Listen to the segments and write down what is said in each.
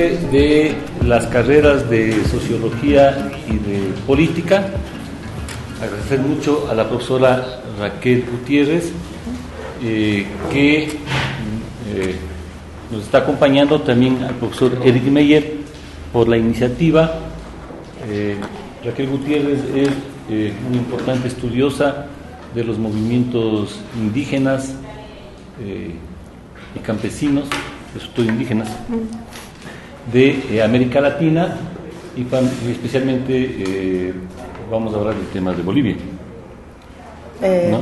nombre de las carreras de Sociología y de Política. Agradecer mucho a la profesora Raquel Gutiérrez, que nos está acompañando, también al profesor Eric Meyer por la iniciativa. Raquel Gutiérrez es una importante estudiosa de los movimientos indígenas y campesinos, sobre todo indígenas, de América Latina, y especialmente vamos a hablar del tema de Bolivia. ¿No?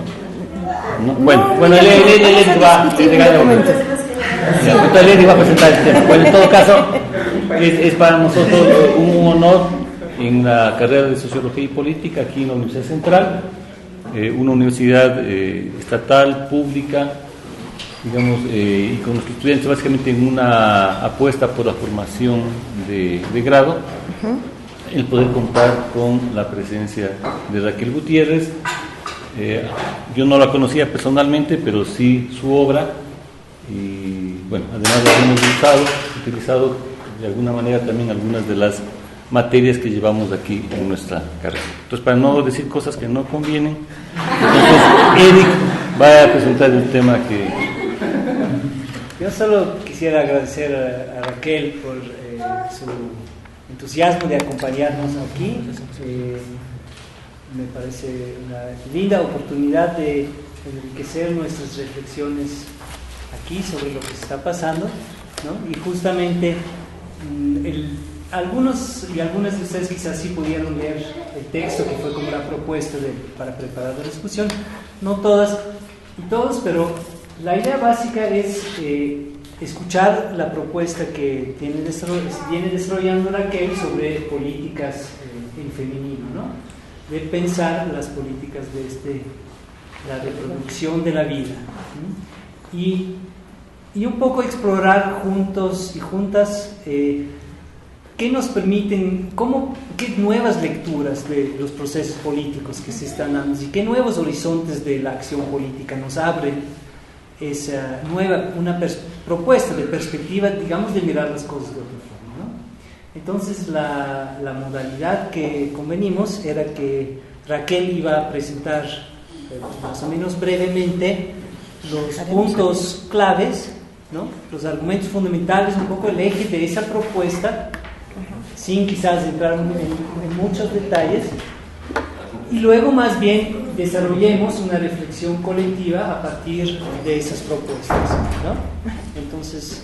Bueno, él va a presentar el tema. Bueno, en todo caso, es para nosotros un honor en la carrera de Sociología y Política aquí en la Universidad Central, una universidad estatal, pública, digamos, y con nuestros estudiantes básicamente en una apuesta por la formación de grado, el poder contar con la presencia de Raquel Gutiérrez. Yo no la conocía personalmente, pero sí su obra, y bueno, además la hemos utilizado de alguna manera también algunas de las materias que llevamos aquí en nuestra carrera. Entonces, para no decir cosas que no convienen, entonces Eric va a presentar el tema que... Yo solo quisiera agradecer a Raquel por su entusiasmo de acompañarnos aquí. Me parece una linda oportunidad de enriquecer nuestras reflexiones aquí sobre lo que se está pasando, ¿no? Y justamente algunos y algunas de ustedes quizás sí pudieron leer el texto que fue como la propuesta para preparar la discusión, no todas y todos, pero la idea básica es escuchar la propuesta que viene desarrollando Raquel sobre políticas en femenino, ¿no? De pensar las políticas de la reproducción de la vida, ¿no? Y un poco explorar juntos y juntas qué nos permiten, qué nuevas lecturas de los procesos políticos que se están dando y qué nuevos horizontes de la acción política nos abre esa nueva, propuesta de perspectiva, digamos, de mirar las cosas de otra forma, ¿no? Entonces la modalidad que convenimos era que Raquel iba a presentar más o menos brevemente los puntos claves, ¿no? Los argumentos fundamentales, un poco el eje de esa propuesta, sin quizás entrar en muchos detalles, y luego más bien desarrollemos una reflexión colectiva a partir de esas propuestas, ¿no? Entonces,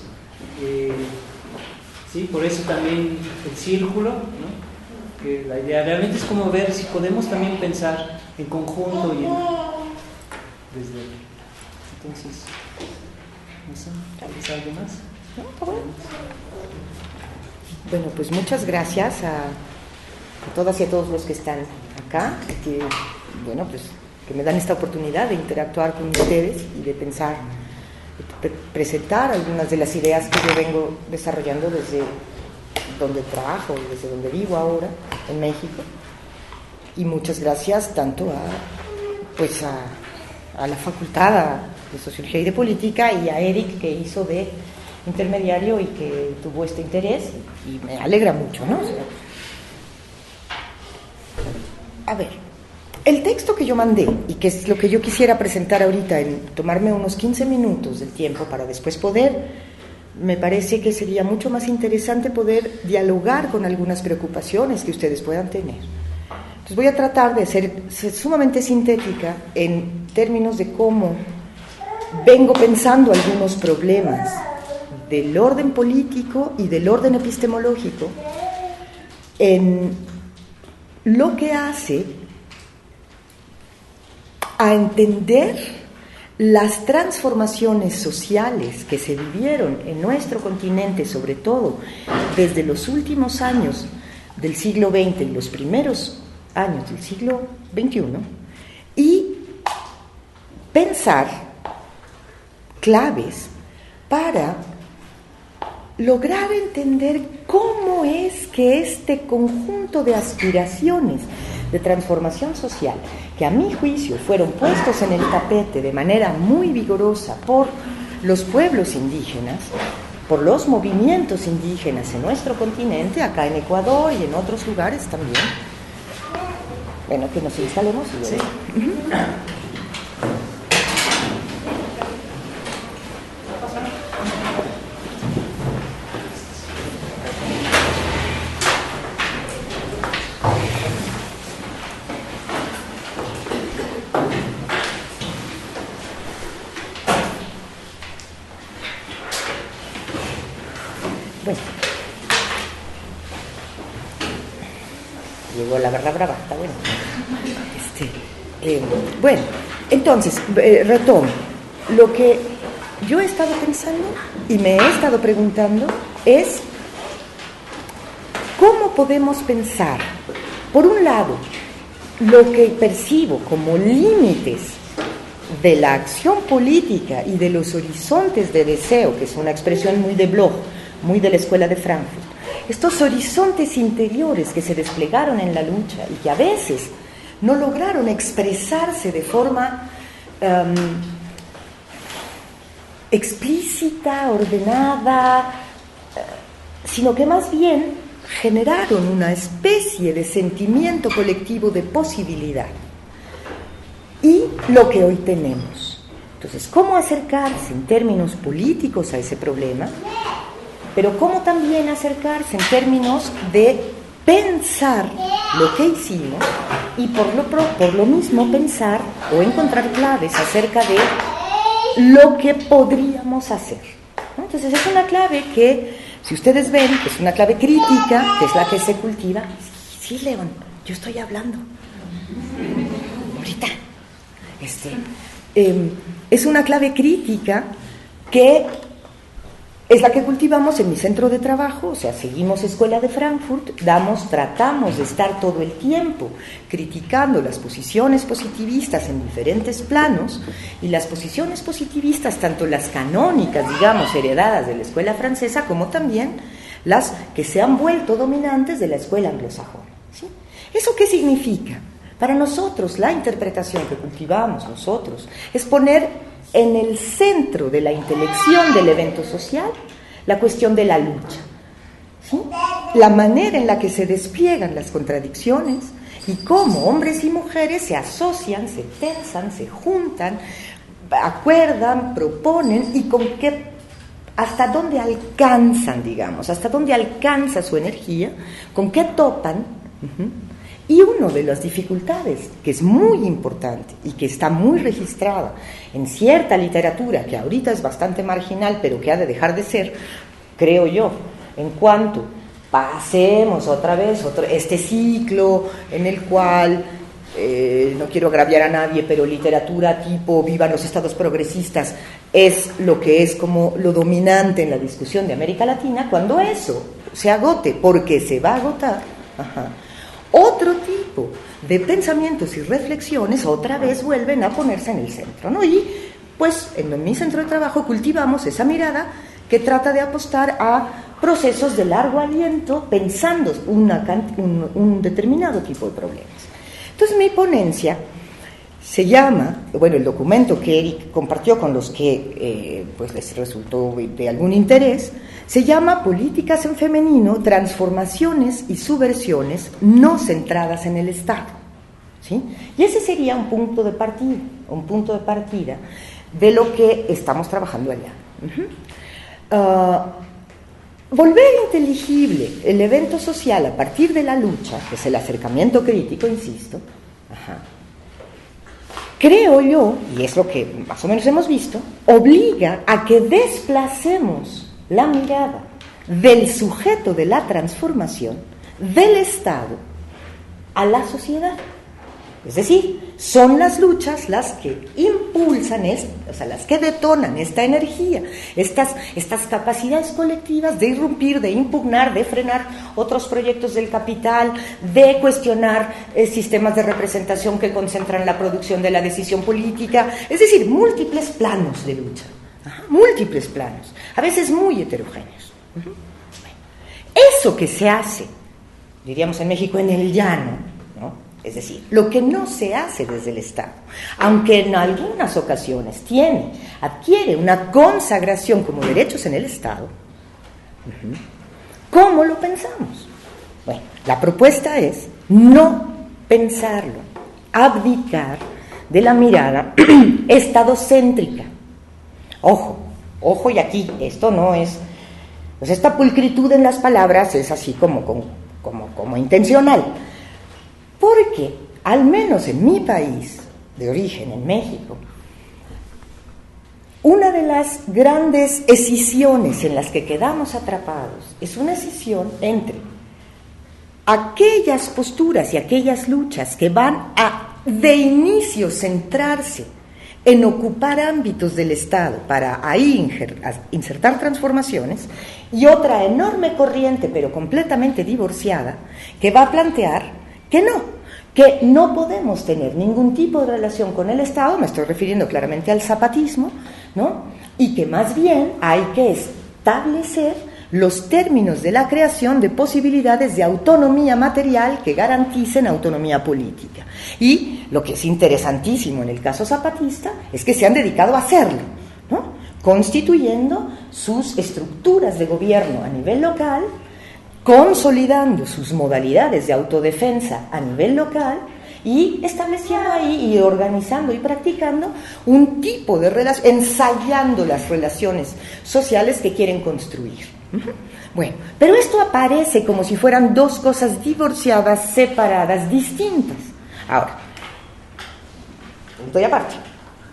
sí, por eso también el círculo, ¿no? Que la idea realmente es como ver si podemos también pensar en conjunto y desde... Entonces, no sé, ¿tienes algo más? No, está bueno. Bueno, pues muchas gracias a todas y a todos los que están acá, que, bueno, pues que me dan esta oportunidad de interactuar con ustedes y de pensar, de presentar algunas de las ideas que yo vengo desarrollando desde donde trabajo, desde donde vivo ahora, en México. Y muchas gracias tanto a la Facultad de Sociología y de Política, y a Eric, que hizo de intermediario y que tuvo este interés, y me alegra mucho, ¿no? A ver, el texto que yo mandé, y que es lo que yo quisiera presentar ahorita, en tomarme unos 15 minutos del tiempo para después me parece que sería mucho más interesante poder dialogar con algunas preocupaciones que ustedes puedan tener. Entonces voy a tratar de ser sumamente sintética en términos de cómo vengo pensando algunos problemas del orden político y del orden epistemológico en lo que hace a entender las transformaciones sociales que se vivieron en nuestro continente, sobre todo desde los últimos años del siglo XX y los primeros años del siglo XXI, y pensar claves para lograr entender cómo es que este conjunto de aspiraciones de transformación social, que a mi juicio fueron puestos en el tapete de manera muy vigorosa por los pueblos indígenas, por los movimientos indígenas en nuestro continente, acá en Ecuador y en otros lugares también. Bueno, que nos instalemos y Sí. Bueno. Llegó la barra brava, está bueno. Bueno, entonces, retomo. Lo que yo he estado pensando y me he estado preguntando es cómo podemos pensar, por un lado, lo que percibo como límites de la acción política y de los horizontes de deseo, que es una expresión muy de Bloch, muy de la Escuela de Frankfurt, estos horizontes interiores que se desplegaron en la lucha y que a veces no lograron expresarse de forma explícita, ordenada, sino que más bien generaron una especie de sentimiento colectivo de posibilidad. Y lo que hoy tenemos. Entonces, ¿cómo acercarse en términos políticos a ese problema? Pero cómo también acercarse en términos de pensar lo que hicimos y por lo mismo pensar o encontrar claves acerca de lo que podríamos hacer, ¿no? Entonces es una clave que, si ustedes ven, es una clave crítica, que es la que se cultiva. Sí, León, yo estoy hablando ahorita. Es una clave crítica que es la que cultivamos en mi centro de trabajo, o sea, seguimos Escuela de Frankfurt, tratamos de estar todo el tiempo criticando las posiciones positivistas en diferentes planos, y las posiciones positivistas, tanto las canónicas, digamos, heredadas de la escuela francesa, como también las que se han vuelto dominantes de la escuela anglosajona, ¿sí? ¿Eso qué significa? Para nosotros, la interpretación que cultivamos nosotros es poner en el centro de la intelección del evento social la cuestión de la lucha, ¿sí? La manera en la que se despliegan las contradicciones y cómo hombres y mujeres se asocian, se tensan, se juntan, acuerdan, proponen y con qué, hasta dónde alcanzan, digamos, hasta dónde alcanza su energía, con qué topan. Y una de las dificultades, que es muy importante y que está muy registrada en cierta literatura, que ahorita es bastante marginal, pero que ha de dejar de ser, creo yo, en cuanto pasemos otra vez este ciclo en el cual, no quiero agraviar a nadie, pero literatura tipo vivan los estados progresistas es lo que es como lo dominante en la discusión de América Latina. Cuando eso se agote, porque se va a agotar, otro tipo de pensamientos y reflexiones otra vez vuelven a ponerse en el centro, ¿no? Y pues en mi centro de trabajo cultivamos esa mirada que trata de apostar a procesos de largo aliento pensando un determinado tipo de problemas. Entonces mi ponencia se llama, bueno, el documento que Eric compartió con los que pues les resultó de algún interés, se llama Políticas en Femenino, Transformaciones y Subversiones no centradas en el Estado, ¿sí? Y ese sería un punto de partida de lo que estamos trabajando allá. Volver inteligible el evento social a partir de la lucha, que es el acercamiento crítico, insisto, creo yo, y es lo que más o menos hemos visto, obliga a que desplacemos la mirada del sujeto de la transformación del Estado a la sociedad. Es decir, son las luchas las que impulsan, las que detonan esta energía, estas capacidades colectivas de irrumpir, de impugnar, de frenar otros proyectos del capital, de cuestionar sistemas de representación que concentran la producción de la decisión política. Es decir, múltiples planos de lucha, múltiples planos, a veces muy heterogéneos. Eso que se hace, diríamos en México, en el llano, ¿no? Es decir, lo que no se hace desde el Estado, aunque en algunas ocasiones adquiere una consagración como derechos en el Estado, ¿Cómo lo pensamos? Bueno, la propuesta es no pensarlo, abdicar de la mirada estadocéntrica. Ojo, y aquí, esto no es, pues esta pulcritud en las palabras es así como intencional, porque al menos en mi país de origen, en México, una de las grandes escisiones en las que quedamos atrapados es una escisión entre aquellas posturas y aquellas luchas que van a de inicio centrarse en ocupar ámbitos del Estado para ahí insertar transformaciones, y otra enorme corriente, pero completamente divorciada, que va a plantear que no podemos tener ningún tipo de relación con el Estado, me estoy refiriendo claramente al zapatismo, ¿no? Y que más bien hay que establecer los términos de la creación de posibilidades de autonomía material que garanticen autonomía política. Y lo que es interesantísimo en el caso zapatista es que se han dedicado a hacerlo, ¿no? Constituyendo sus estructuras de gobierno a nivel local, consolidando sus modalidades de autodefensa a nivel local y estableciendo ahí y organizando y practicando un tipo de relación, ensayando las relaciones sociales que quieren construir. Bueno, pero esto aparece como si fueran dos cosas divorciadas, separadas, distintas. Ahora, punto y aparte.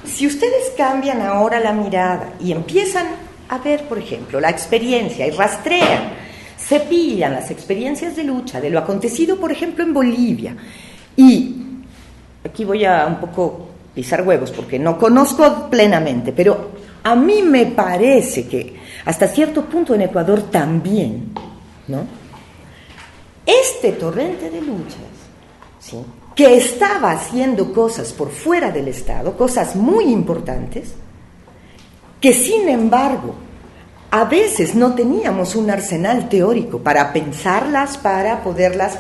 Si ustedes cambian ahora la mirada y empiezan a ver, por ejemplo, la experiencia y rastrean, cepillan las experiencias de lucha de lo acontecido, por ejemplo, en Bolivia, y aquí voy a un poco pisar huevos porque no conozco plenamente, pero a mí me parece que hasta cierto punto en Ecuador también, ¿no? Este torrente de luchas, ¿sí?, que estaba haciendo cosas por fuera del Estado, cosas muy importantes, que sin embargo a veces no teníamos un arsenal teórico para pensarlas, para poderlas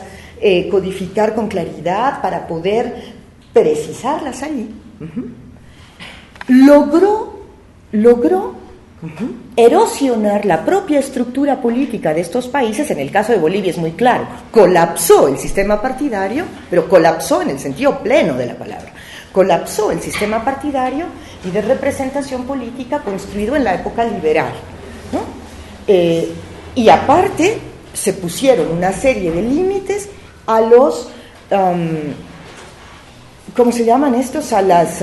codificar con claridad, para poder precisarlas allí. Logró erosionar la propia estructura política de estos países. En el caso de Bolivia es muy claro, colapsó el sistema partidario, pero colapsó en el sentido pleno de la palabra, colapsó el sistema partidario y de representación política construido en la época liberal, ¿no? Y aparte se pusieron una serie de límites a los ¿cómo se llaman estos? A las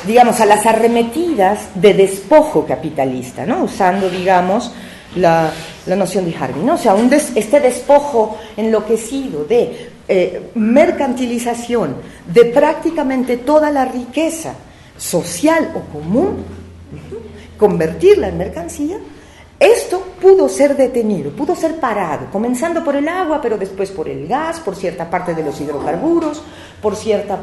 digamos, a las arremetidas de despojo capitalista, ¿no? Usando, digamos, la noción de Harvey, ¿no? O sea, este despojo enloquecido de mercantilización de prácticamente toda la riqueza social o común, convertirla en mercancía. Esto pudo ser detenido, pudo ser parado, comenzando por el agua, pero después por el gas, por cierta parte de los hidrocarburos, por cierta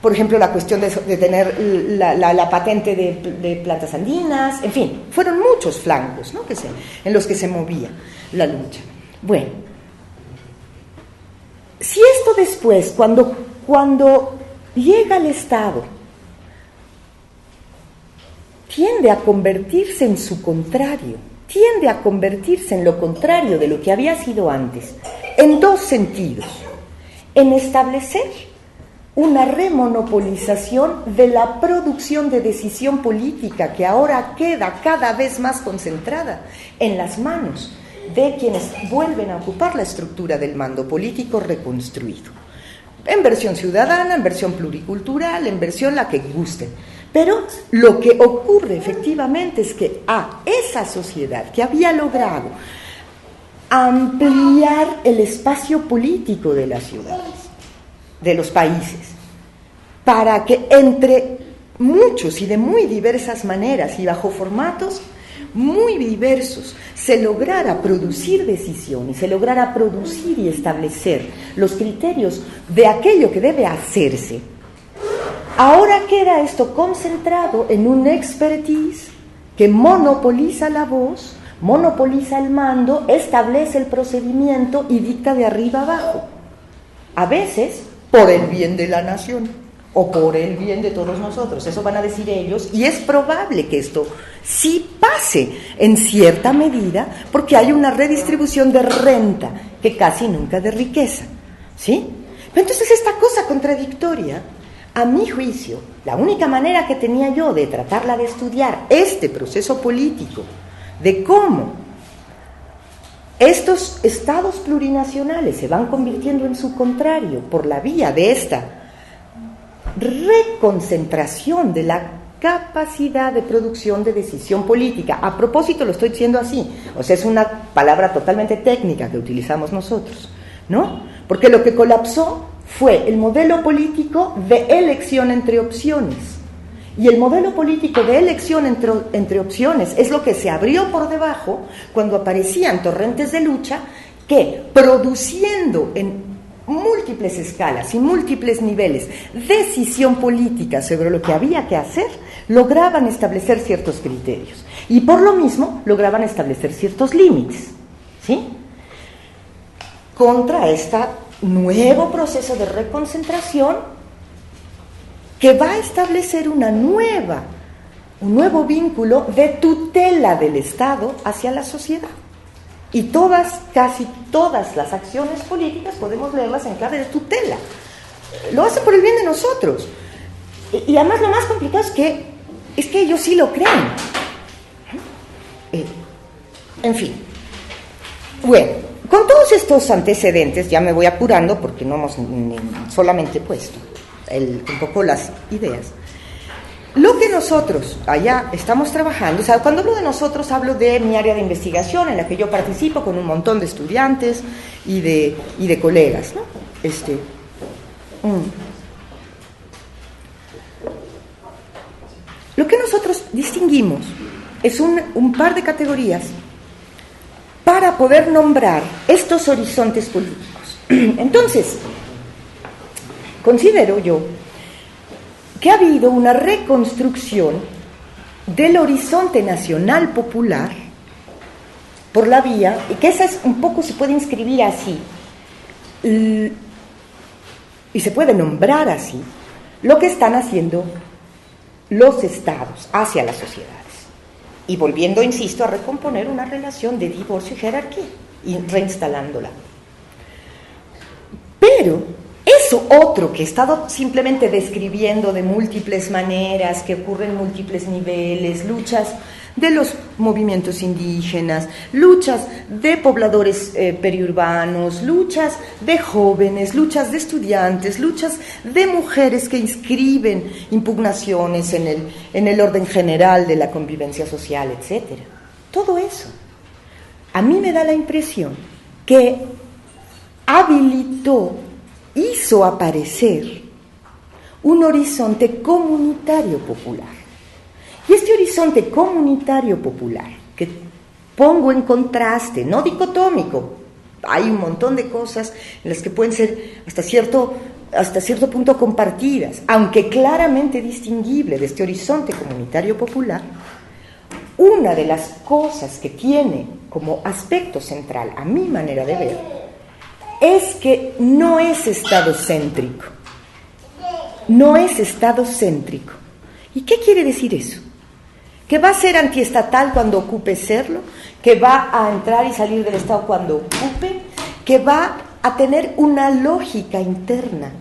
por ejemplo, la cuestión de tener la patente de plantas andinas, en fin, fueron muchos flancos, ¿no?, en los que se movía la lucha. Bueno, si esto después, cuando llega al Estado, tiende a convertirse en su contrario, tiende a convertirse en lo contrario de lo que había sido antes, en dos sentidos: en establecer una remonopolización de la producción de decisión política que ahora queda cada vez más concentrada en las manos de quienes vuelven a ocupar la estructura del mando político reconstruido, en versión ciudadana, en versión pluricultural, en versión la que gusten. Pero lo que ocurre efectivamente es que a esa sociedad que había logrado ampliar el espacio político de las ciudades, de los países, para que entre muchos y de muy diversas maneras y bajo formatos muy diversos se lograra producir decisiones, se lograra producir y establecer los criterios de aquello que debe hacerse. Ahora queda esto concentrado en un expertise que monopoliza la voz, monopoliza el mando, establece el procedimiento y dicta de arriba abajo, a veces por el bien de la nación, o por el bien de todos nosotros. Eso van a decir ellos, y es probable que esto sí pase en cierta medida, porque hay una redistribución de renta que casi nunca de riqueza, ¿sí? Pero entonces esta cosa contradictoria, a mi juicio, la única manera que tenía yo de tratarla de estudiar este proceso político, de cómo estos estados plurinacionales se van convirtiendo en su contrario por la vía de esta reconcentración de la capacidad de producción de decisión política. A propósito, lo estoy diciendo así, o sea, es una palabra totalmente técnica que utilizamos nosotros, ¿no? Porque lo que colapsó fue el modelo político de elección entre opciones. Y el modelo político de elección entre opciones es lo que se abrió por debajo cuando aparecían torrentes de lucha que, produciendo en múltiples escalas y múltiples niveles decisión política sobre lo que había que hacer, lograban establecer ciertos criterios. Y por lo mismo lograban establecer ciertos límites, ¿sí? Contra este nuevo proceso de reconcentración que va a establecer un nuevo vínculo de tutela del Estado hacia la sociedad. Y casi todas las acciones políticas podemos leerlas en clave de tutela. Lo hacen por el bien de nosotros. Y además lo más complicado es que ellos sí lo creen. En fin. Bueno, con todos estos antecedentes, ya me voy apurando porque no hemos solamente puesto un poco las ideas. Lo que nosotros allá estamos trabajando, o sea, cuando hablo de nosotros hablo de mi área de investigación en la que yo participo con un montón de estudiantes y de colegas, ¿no? Lo que nosotros distinguimos es un par de categorías para poder nombrar estos horizontes políticos. Entonces, considero yo que ha habido una reconstrucción del horizonte nacional popular por la vía, y que esa es un poco, se puede inscribir así, y se puede nombrar así, lo que están haciendo los estados hacia las sociedades. Y volviendo, insisto, a recomponer una relación de divorcio y jerarquía, y reinstalándola. Pero eso otro que he estado simplemente describiendo de múltiples maneras, que ocurren en múltiples niveles, luchas de los movimientos indígenas, luchas de pobladores periurbanos, luchas de jóvenes, luchas de estudiantes, luchas de mujeres que inscriben impugnaciones en el orden general de la convivencia social, etc. Todo eso, a mí me da la impresión que hizo aparecer un horizonte comunitario popular. Y este horizonte comunitario popular, que pongo en contraste, no dicotómico, hay un montón de cosas en las que pueden ser hasta cierto punto compartidas, aunque claramente distinguible de este horizonte comunitario popular, una de las cosas que tiene como aspecto central, a mi manera de ver, es que no es estadocéntrico. No es estadocéntrico. ¿Y qué quiere decir eso? ¿Que va a ser antiestatal cuando ocupe serlo? ¿Que va a entrar y salir del Estado cuando ocupe? ¿Que va a tener una lógica interna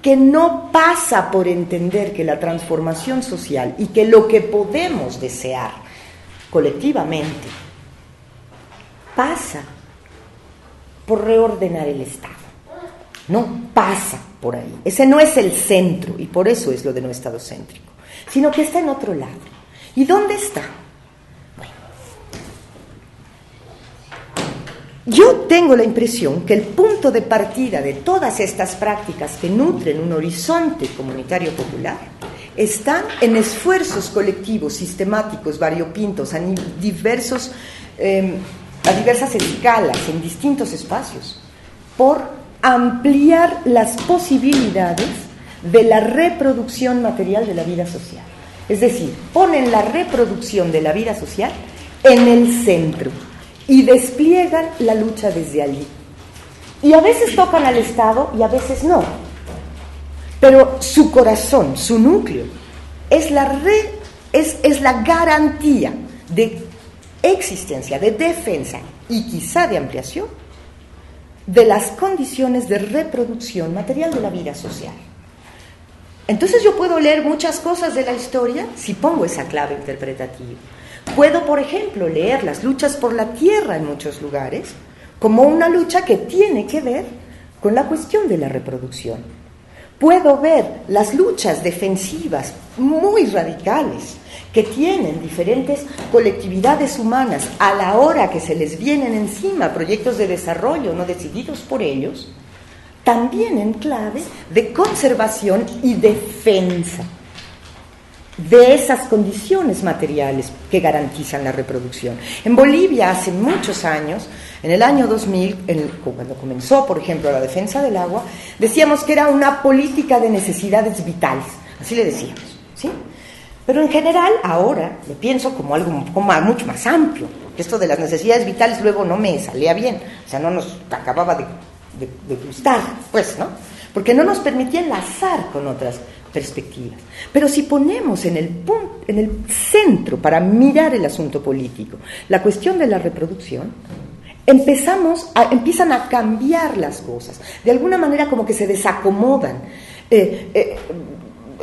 que no pasa por entender que la transformación social y que lo que podemos desear colectivamente pasa por reordenar el Estado? No pasa por ahí. Ese no es el centro, y por eso es lo de no estadocéntrico, sino que está en otro lado. ¿Y dónde está? Bueno, yo tengo la impresión que el punto de partida de todas estas prácticas que nutren un horizonte comunitario popular están en esfuerzos colectivos, sistemáticos, variopintos, a diversas escalas, en distintos espacios, por ampliar las posibilidades de la reproducción material de la vida social. Es decir, ponen la reproducción de la vida social en el centro y despliegan la lucha desde allí. Y a veces tocan al Estado y a veces no. pero su corazón, su núcleo, es la garantía de existencia, de defensa y quizá de ampliación de las condiciones de reproducción material de la vida social. Entonces yo puedo leer muchas cosas de la historia si pongo esa clave interpretativa. Puedo, por ejemplo, leer las luchas por la tierra en muchos lugares como una lucha que tiene que ver con la cuestión de la reproducción. Puedo ver las luchas defensivas muy radicales que tienen diferentes colectividades humanas a la hora que se les vienen encima proyectos de desarrollo no decididos por ellos, también en clave de conservación y defensa de esas condiciones materiales que garantizan la reproducción. En Bolivia, hace muchos años, en el año 2000, cuando comenzó, por ejemplo, la defensa del agua, decíamos que era una política de necesidades vitales, así le decíamos, ¿sí? Pero en general, ahora, lo pienso como algo mucho más amplio, porque esto de las necesidades vitales luego no me salía bien, o sea, no nos acababa de gustar, pues, ¿no? Porque no nos permitía enlazar con otras perspectivas. Pero si ponemos en el centro para mirar el asunto político la cuestión de la reproducción, empiezan a cambiar las cosas. De alguna manera como que se desacomodan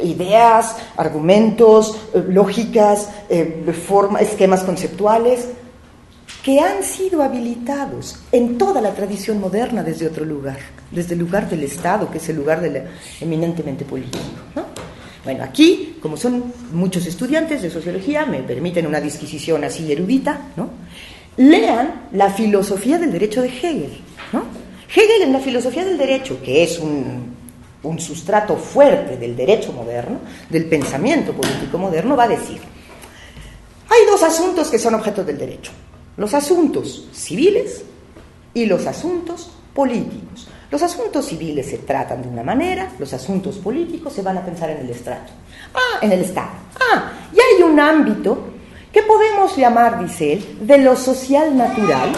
ideas, argumentos, lógicas, esquemas conceptuales que han sido habilitados en toda la tradición moderna desde otro lugar, desde el lugar del Estado, que es el lugar eminentemente político, ¿no? Bueno, aquí, como son muchos estudiantes de sociología, me permiten una disquisición así erudita, ¿no? Lean la filosofía del derecho de Hegel, ¿no? Hegel, en la filosofía del derecho, que es un sustrato fuerte del derecho moderno, del pensamiento político moderno, va a decir: hay dos asuntos que son objeto del derecho: los asuntos civiles y los asuntos políticos. Los asuntos civiles se tratan de una manera, los asuntos políticos se van a pensar en el Estado. Y hay un ámbito que podemos llamar, dice él, de lo social natural,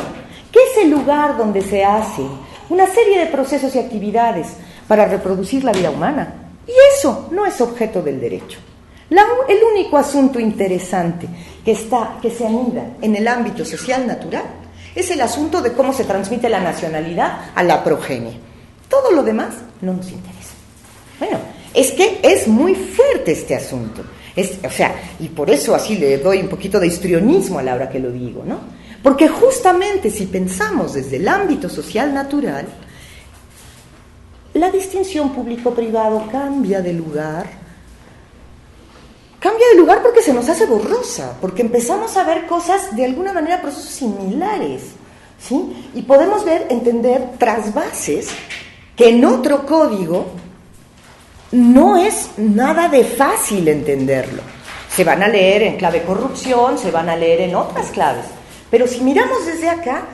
que es el lugar donde se hacen una serie de procesos y actividades para reproducir la vida humana. Y eso no es objeto del derecho. El único asunto interesante que se anida en el ámbito social natural es el asunto de cómo se transmite la nacionalidad a la progenie. Todo lo demás no nos interesa. Bueno, es que es muy fuerte este asunto. Y por eso así le doy un poquito de histrionismo a la hora que lo digo, ¿no? Porque justamente si pensamos desde el ámbito social natural, la distinción público-privado cambia de lugar porque se nos hace borrosa, porque empezamos a ver cosas, de alguna manera, procesos similares, ¿sí? Y podemos entender trasvases que en otro código no es nada de fácil entenderlo. Se van a leer en clave corrupción, se van a leer en otras claves, pero si miramos desde acá,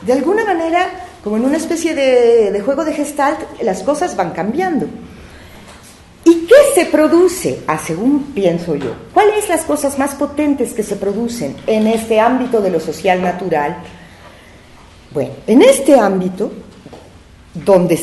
de alguna manera, como en una especie de juego de Gestalt, las cosas van cambiando. ¿Y qué se produce? Según pienso yo, ¿cuáles las cosas más potentes que se producen en este ámbito de lo social natural? Bueno, en este ámbito, donde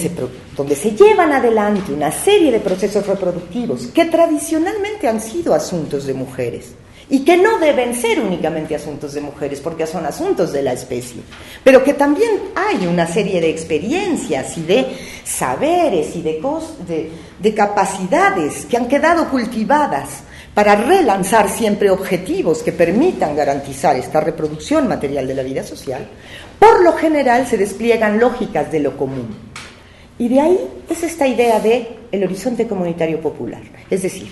se llevan adelante una serie de procesos reproductivos que tradicionalmente han sido asuntos de mujeres y que no deben ser únicamente asuntos de mujeres porque son asuntos de la especie, pero que también hay una serie de experiencias y de saberes y de capacidades que han quedado cultivadas para relanzar siempre objetivos que permitan garantizar esta reproducción material de la vida social. Por lo general se despliegan lógicas de lo común. Y de ahí es esta idea de el horizonte comunitario popular. Es decir,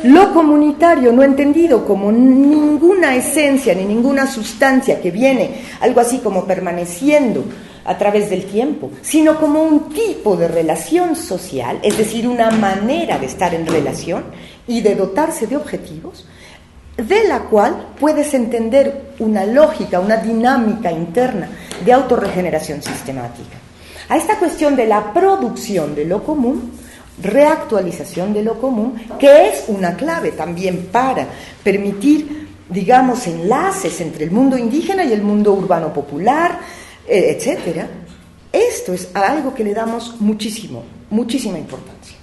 lo comunitario no entendido como ninguna esencia ni ninguna sustancia que viene, algo así como permaneciendo a través del tiempo, sino como un tipo de relación social, es decir, una manera de estar en relación y de dotarse de objetivos, de la cual puedes entender una lógica, una dinámica interna de autorregeneración sistemática. A esta cuestión de la producción de lo común, reactualización de lo común, que es una clave también para permitir, digamos, enlaces entre el mundo indígena y el mundo urbano popular, etcétera. Esto es algo que le damos muchísima importancia.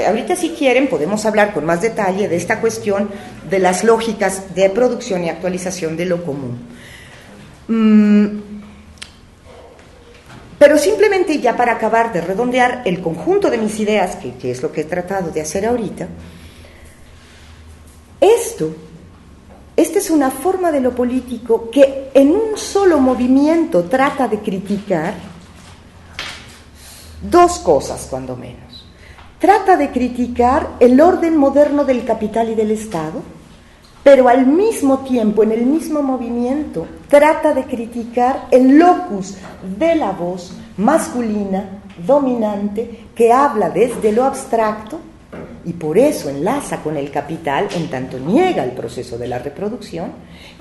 Ahorita si quieren podemos hablar con más detalle de esta cuestión de las lógicas de producción y actualización de lo común. Pero simplemente ya para acabar de redondear el conjunto de mis ideas, que es lo que he tratado de hacer ahorita, esta es una forma de lo político que en un solo movimiento trata de criticar dos cosas, cuando menos. Trata de criticar el orden moderno del capital y del Estado, pero al mismo tiempo, en el mismo movimiento, trata de criticar el locus de la voz masculina, dominante, que habla desde lo abstracto y por eso enlaza con el capital, en tanto niega el proceso de la reproducción,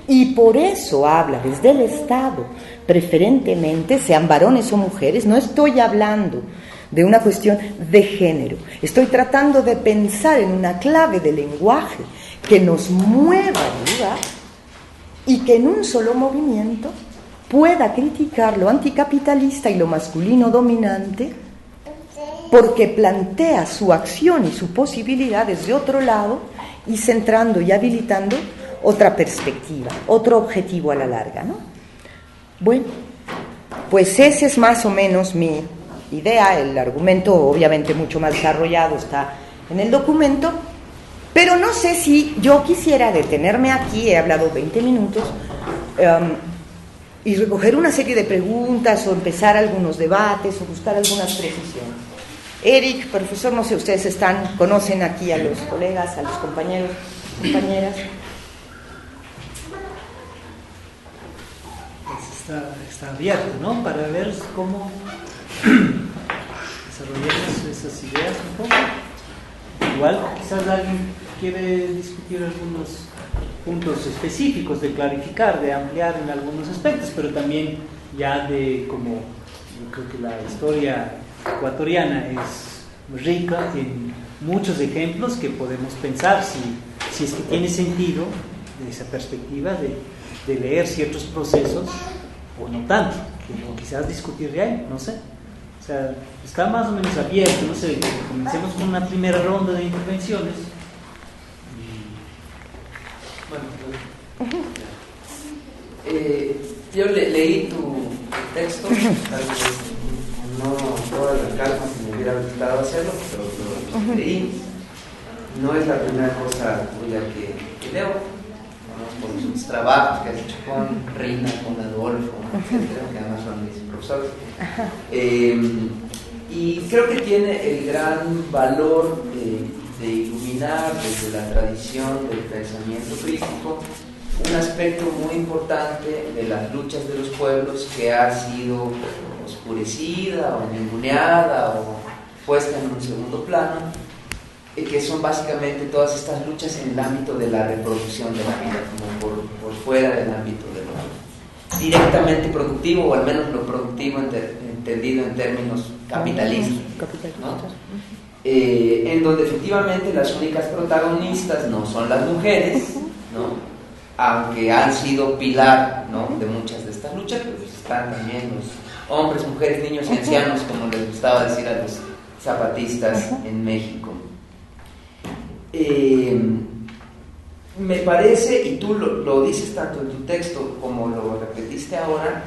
y por eso habla desde el Estado, preferentemente, sean varones o mujeres. No estoy hablando de una cuestión de género, estoy tratando de pensar en una clave de lenguaje que nos mueva al lugar y que en un solo movimiento pueda criticar lo anticapitalista y lo masculino dominante, porque plantea su acción y su posibilidad desde otro lado y centrando y habilitando otra perspectiva, otro objetivo a la larga, ¿no? Bueno, pues ese es más o menos mi idea. El argumento, obviamente mucho más desarrollado, está en el documento, pero no sé si yo quisiera detenerme aquí, he hablado 20 minutos, y recoger una serie de preguntas o empezar algunos debates o buscar algunas precisiones. Eric, profesor, no sé, ustedes conocen aquí a los colegas, a los compañeros, compañeras. Pues está abierto, ¿no? Para ver cómo desarrollamos esas ideas un poco. Igual, quizás alguien quiere discutir algunos puntos específicos, de clarificar, de ampliar en algunos aspectos, pero también ya como yo creo que la historia ecuatoriana es rica en muchos ejemplos que podemos pensar si es que tiene sentido de esa perspectiva de leer ciertos procesos o no tanto, o quizás discutir de ahí, no sé. O sea, está más o menos abierto, no sé, comencemos con una primera ronda de intervenciones. Bueno, yo leí tu texto, tal vez no toda la calma si me hubiera gustado hacerlo, pero lo leí. No es la primera cosa tuya que leo, ¿no? Por sus trabajos que has hecho con Rina, con Adolfo, etcétera, que además son mis profesores. Y creo que tiene el gran valor de iluminar desde la tradición del pensamiento crítico un aspecto muy importante de las luchas de los pueblos que ha sido oscurecida o ninguneada o puesta en un segundo plano, que son básicamente todas estas luchas en el ámbito de la reproducción de la vida, como por fuera del ámbito de lo directamente productivo, o al menos lo productivo entendido en términos capitalistas, ¿no? En donde efectivamente las únicas protagonistas no son las mujeres, ¿no? Aunque han sido pilar, ¿no?, de muchas de estas luchas, pues están también los hombres, mujeres, niños y ancianos, como les gustaba decir a los zapatistas en México. Me parece, y tú lo dices tanto en tu texto como lo repetiste ahora,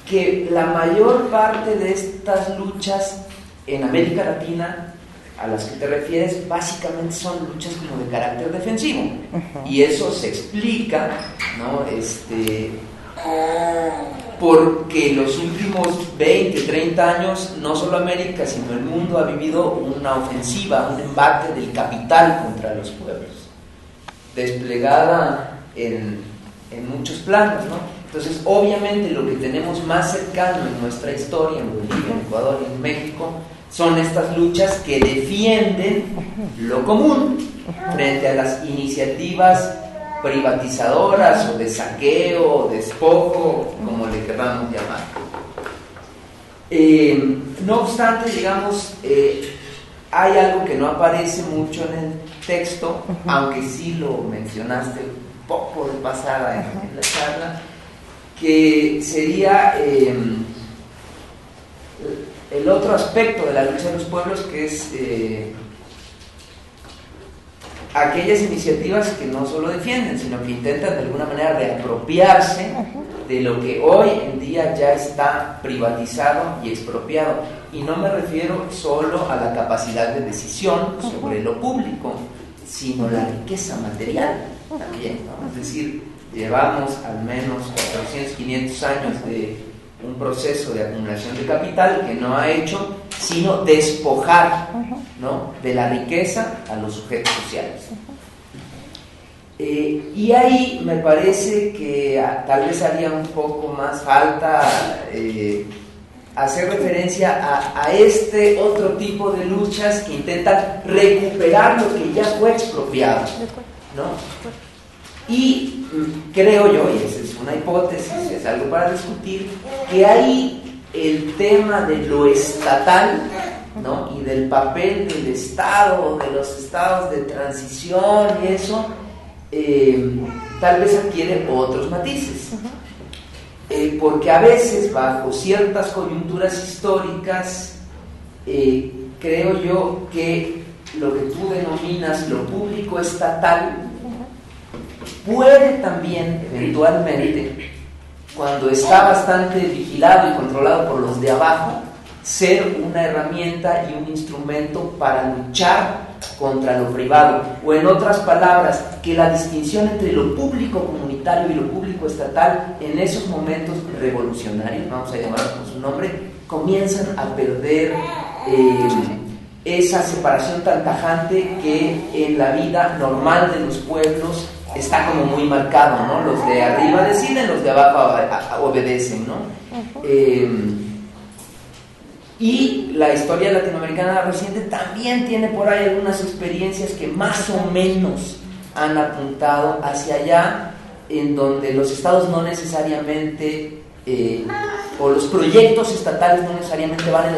que la mayor parte de estas luchas en América Latina a las que te refieres básicamente son luchas como de carácter defensivo, y eso se explica, ¿no?, porque los últimos 20, 30 años no solo América sino el mundo ha vivido una ofensiva, un embate del capital contra los pueblos, desplegada en muchos planos, ¿no? Entonces obviamente lo que tenemos más cercano en nuestra historia, en Bolivia, en Ecuador y en México, son estas luchas que defienden lo común frente a las iniciativas privatizadoras o de saqueo o despojo, como le queramos llamar. No obstante, digamos, hay algo que no aparece mucho en el texto, aunque sí lo mencionaste un poco de pasada en la charla, que sería el otro aspecto de la lucha de los pueblos, que es aquellas iniciativas que no solo defienden, sino que intentan de alguna manera reapropiarse de lo que hoy en día ya está privatizado y expropiado. Y no me refiero solo a la capacidad de decisión sobre lo público, sino la riqueza material también, ¿no? Es decir, llevamos al menos 400, 500 años de un proceso de acumulación de capital que no ha hecho sino despojar, ¿no?, de la riqueza a los sujetos sociales. Y ahí me parece que tal vez haría un poco más falta hacer referencia a este otro tipo de luchas que intentan recuperar lo que ya fue expropiado, ¿no? Y creo yo, y esa es una hipótesis, es algo para discutir, que ahí el tema de lo estatal, ¿no?, y del papel del Estado, de los estados de transición y eso, tal vez adquiere otros matices. Porque a veces, bajo ciertas coyunturas históricas, creo yo que lo que tú denominas lo público estatal puede también, eventualmente, cuando está bastante vigilado y controlado por los de abajo, ser una herramienta y un instrumento para luchar contra lo privado, o en otras palabras, que la distinción entre lo público comunitario y lo público estatal en esos momentos revolucionarios, vamos a llamarlo con su nombre, comienzan a perder esa separación tan tajante que en la vida normal de los pueblos está como muy marcado, ¿no? Los de arriba deciden, los de abajo obedecen, ¿no? Y la historia latinoamericana reciente también tiene por ahí algunas experiencias que más o menos han apuntado hacia allá, en donde los estados no necesariamente, o los proyectos estatales no necesariamente van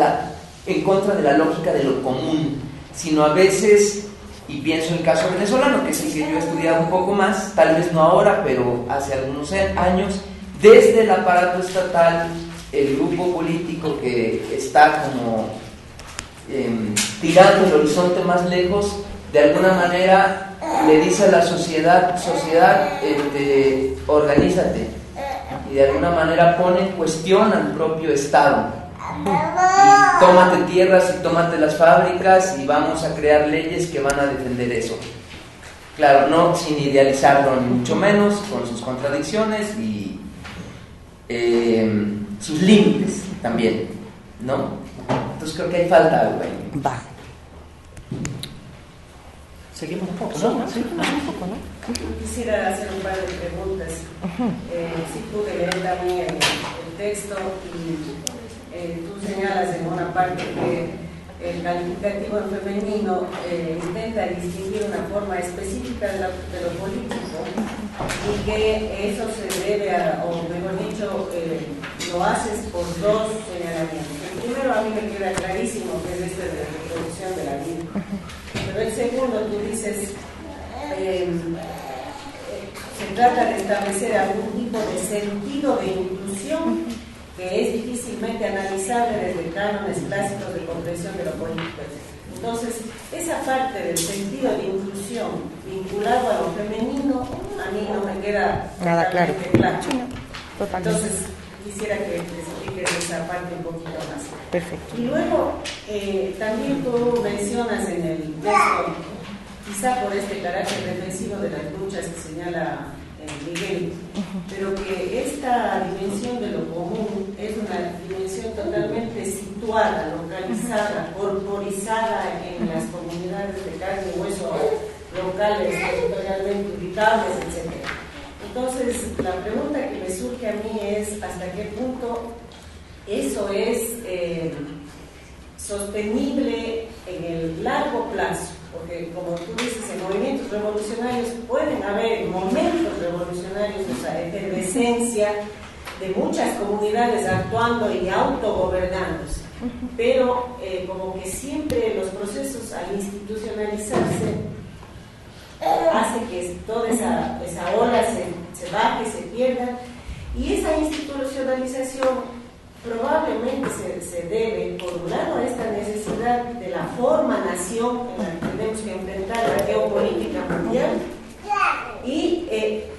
en contra de la lógica de lo común, sino a veces, y pienso en el caso venezolano, que es el que yo he estudiado un poco más, tal vez no ahora, pero hace algunos años, desde el aparato estatal, el grupo político que está como tirando el horizonte más lejos, de alguna manera le dice a la sociedad, organízate, y de alguna manera pone en cuestión al propio Estado, y tómate tierras y tómate las fábricas y vamos a crear leyes que van a defender eso. Claro, no sin idealizarlo, ni mucho menos, con sus contradicciones y sus límites también, ¿no? Entonces creo que hay falta algo ahí. Va. Seguimos un poco, ¿no? ¿no? Seguimos un poco, ¿no? Quisiera hacer un par de preguntas. Si pude leer también el texto y tú señalas en una parte que el calificativo en femenino intenta distinguir una forma específica de lo político y que eso se debe a, o mejor dicho, lo haces por dos señalamientos. El primero a mí me queda clarísimo, que es este de la reproducción de la vida. Pero el segundo, tú dices, se trata de establecer algún tipo de sentido de inclusión que es difícilmente analizable desde cánones clásicos de comprensión de lo político. Entonces, esa parte del sentido de inclusión vinculado a lo femenino, a mí no me queda nada claro. Sí, no, totalmente. Entonces, quisiera que expliques esa parte un poquito más. Perfecto. Y luego, también tú mencionas en el texto, quizá por este carácter defensivo de las luchas que señala Miguel, pero que esta dimensión de lo común es una dimensión totalmente situada, localizada, corporizada en las comunidades de carne y hueso locales, territorialmente ubicables, etc. Entonces, la pregunta que me surge a mí es hasta qué punto eso es sostenible en el largo plazo. Porque, como tú dices, en movimientos revolucionarios pueden haber momentos revolucionarios, o sea, efervescencia de muchas comunidades actuando y autogobernándose, pero como que siempre los procesos al institucionalizarse hace que toda esa ola se baje, se pierda, y esa institucionalización probablemente se debe, por un lado, a esta necesidad de la forma-nación en la que tenemos que enfrentar la geopolítica mundial y,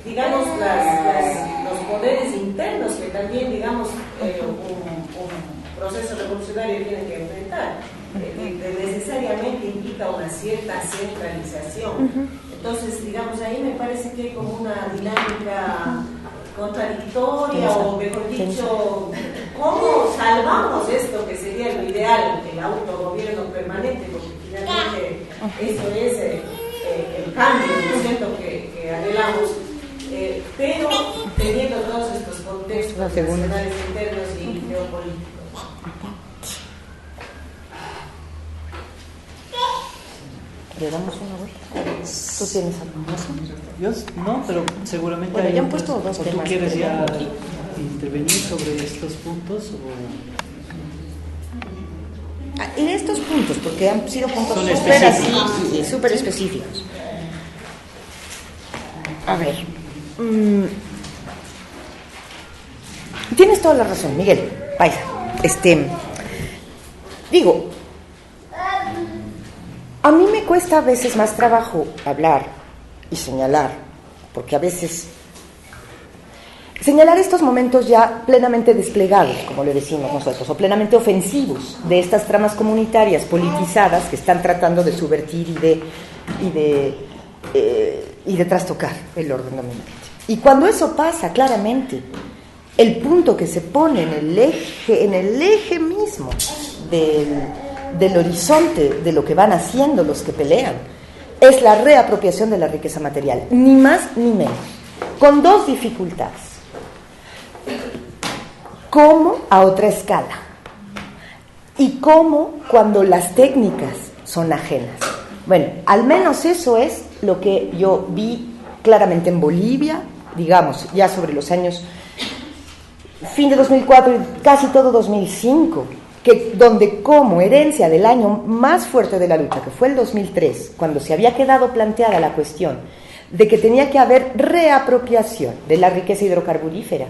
digamos, los poderes internos que también, digamos, un proceso revolucionario tiene que enfrentar, que necesariamente implica una cierta centralización. Entonces, digamos, ahí me parece que hay como una dinámica contradictoria, o mejor dicho, ¿cómo salvamos esto que sería lo ideal, el autogobierno permanente? Porque finalmente eso es el cambio, ¿no es cierto?, que anhelamos, pero teniendo todos estos contextos nacionales internos y geopolíticos. ¿Le damos una vuelta? ¿Tú tienes algo más? Yo no, pero seguramente Bueno, hay ya han otras. puesto dos ¿O tú temas, quieres ya pero- intervenir sobre estos puntos? En estos puntos, porque han sido puntos Son súper específicos. así, y súper específicos. A ver. Tienes toda la razón, Miguel. Vaya. Digo, a mí me cuesta a veces más trabajo hablar y señalar, porque a veces señalar estos momentos ya plenamente desplegados, como le decimos nosotros, o plenamente ofensivos de estas tramas comunitarias politizadas que están tratando de subvertir y de trastocar el orden dominante. Y cuando eso pasa, claramente, el punto que se pone en el eje mismo del horizonte de lo que van haciendo los que pelean, es la reapropiación de la riqueza material, ni más ni menos, con dos dificultades. ¿Cómo a otra escala? ¿Y cómo cuando las técnicas son ajenas? Bueno, al menos eso es lo que yo vi claramente en Bolivia, digamos, ya sobre los años fin de 2004 y casi todo 2005, donde como herencia del año más fuerte de la lucha, que fue el 2003, cuando se había quedado planteada la cuestión de que tenía que haber reapropiación de la riqueza hidrocarburífera,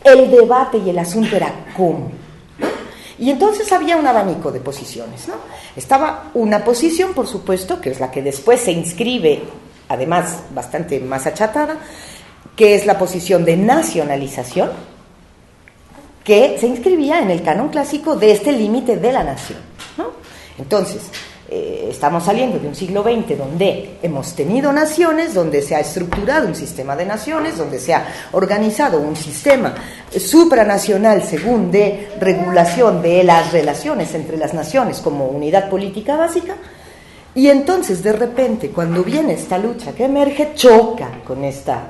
el debate y el asunto era cómo. Y entonces había un abanico de posiciones, ¿no? Estaba una posición, por supuesto, que es la que después se inscribe, además bastante más achatada, que es la posición de nacionalización, que se inscribía en el canon clásico de este límite de la nación, ¿no? Entonces, estamos saliendo de un siglo XX donde hemos tenido naciones, donde se ha estructurado un sistema de naciones, donde se ha organizado un sistema supranacional según de regulación de las relaciones entre las naciones como unidad política básica, y entonces de repente cuando viene esta lucha que emerge, choca con esta